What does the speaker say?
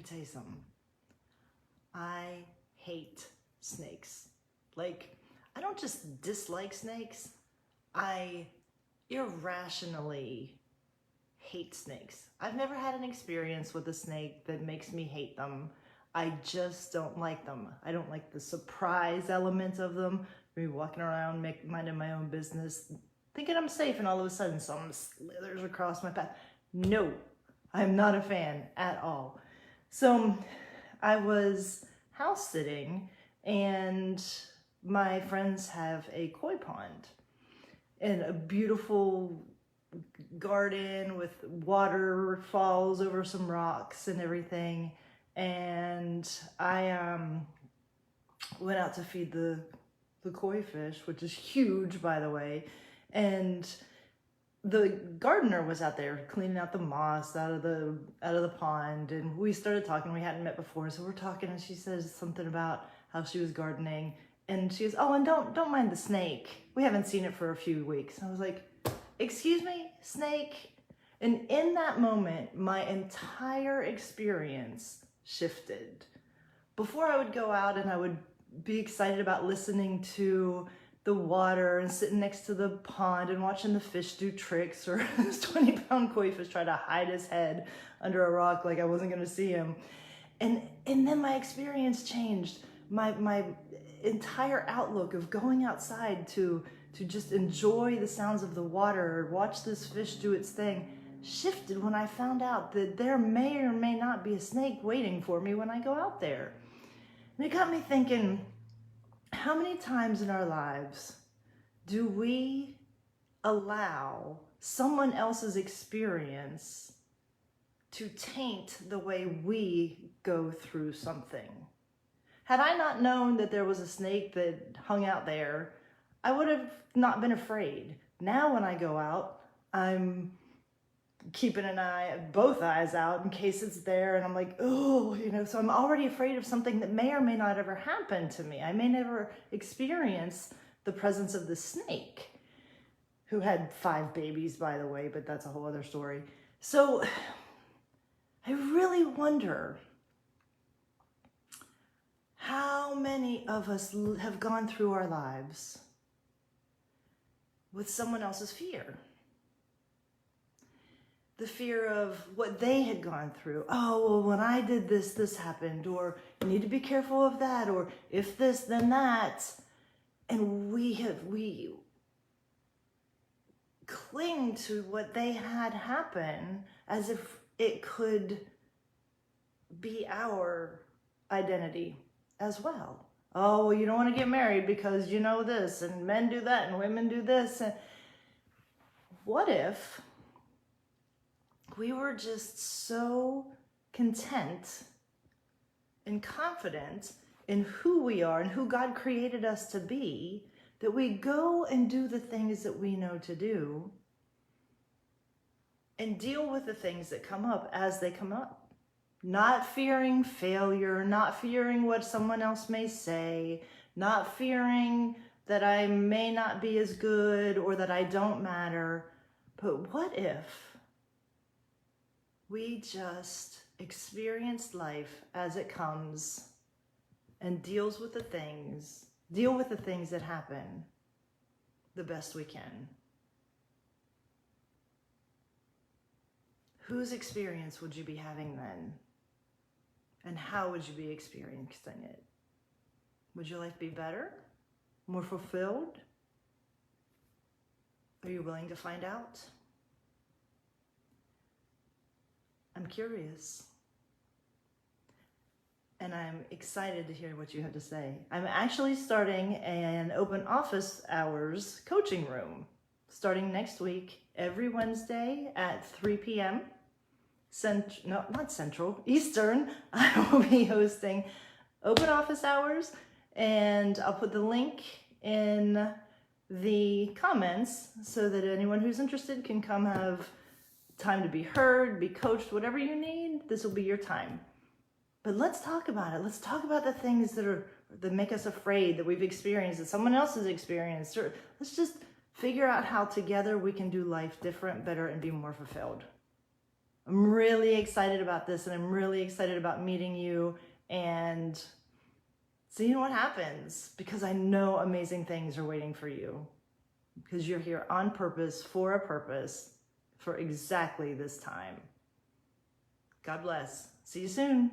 me tell you something. I hate snakes. Like, I don't just dislike snakes, I irrationally hate snakes. I've never had an experience with a snake that makes me hate them. I just don't like them. I don't like the surprise element of them. Me walking around, minding my own business, thinking I'm safe, and all of a sudden something slithers across my path. No, I'm not a fan at all. So I was house sitting, and my friends have a koi pond and a beautiful garden with waterfalls over some rocks and everything. And I went out to feed the koi fish, which is huge, by the way. And the gardener was out there cleaning out the moss out of the pond, and we started talking. We hadn't met before, so we're talking, and she says something about how she was gardening, and she goes, "Oh, and don't mind the snake. We haven't seen it for a few weeks." I was like, "Excuse me, snake?" And in that moment, my entire experience shifted. Before, I would go out and I would be excited about listening to the water and sitting next to the pond and watching the fish do tricks, or this 20-pound koi fish try to hide his head under a rock like I wasn't gonna see him. And then my experience changed. My entire outlook of going outside to just enjoy the sounds of the water, watch this fish do its thing, shifted when I found out that there may or may not be a snake waiting for me when I go out there. And it got me thinking, how many times in our lives do we allow someone else's experience to taint the way we go through something? Had I not known that there was a snake that hung out there, I would have not been afraid. Now when I go out, I'm keeping both eyes out in case it's there, and I'm like, oh, so I'm already afraid of something that may or may not ever happen to me. I may never experience the presence of the snake, who had 5 babies, by the way, but that's a whole other story. So I really wonder how many of us have gone through our lives with someone else's fear. The fear of what they had gone through. Oh, well, when I did this, this happened, or you need to be careful of that, or if this, then that. And we cling to what they had happen as if it could be our identity as well. Oh, well, you don't want to get married because you know this, and men do that, and women do this. And what if we were just so content and confident in who we are and who God created us to be, that we go and do the things that we know to do and deal with the things that come up as they come up? Not fearing failure, not fearing what someone else may say, not fearing that I may not be as good or that I don't matter. But what if we just experience life as it comes and deal with the things that happen the best we can? Whose experience would you be having then? And how would you be experiencing it? Would your life be better? More fulfilled? Are you willing to find out? I'm curious. And I'm excited to hear what you have to say. I'm actually starting an open office hours coaching room starting next week, every Wednesday at 3 p.m. Eastern. I will be hosting open office hours, and I'll put the link in the comments so that anyone who's interested can come have time to be heard, be coached, whatever you need. This will be your time. But let's talk about it. Let's talk about the things that make us afraid, that we've experienced, that someone else has experienced. Or let's just figure out how together we can do life different, better, and be more fulfilled. I'm really excited about this, and I'm really excited about meeting you and seeing what happens, because I know amazing things are waiting for you, because you're here on purpose, for a purpose, for exactly this time. God bless. See you soon.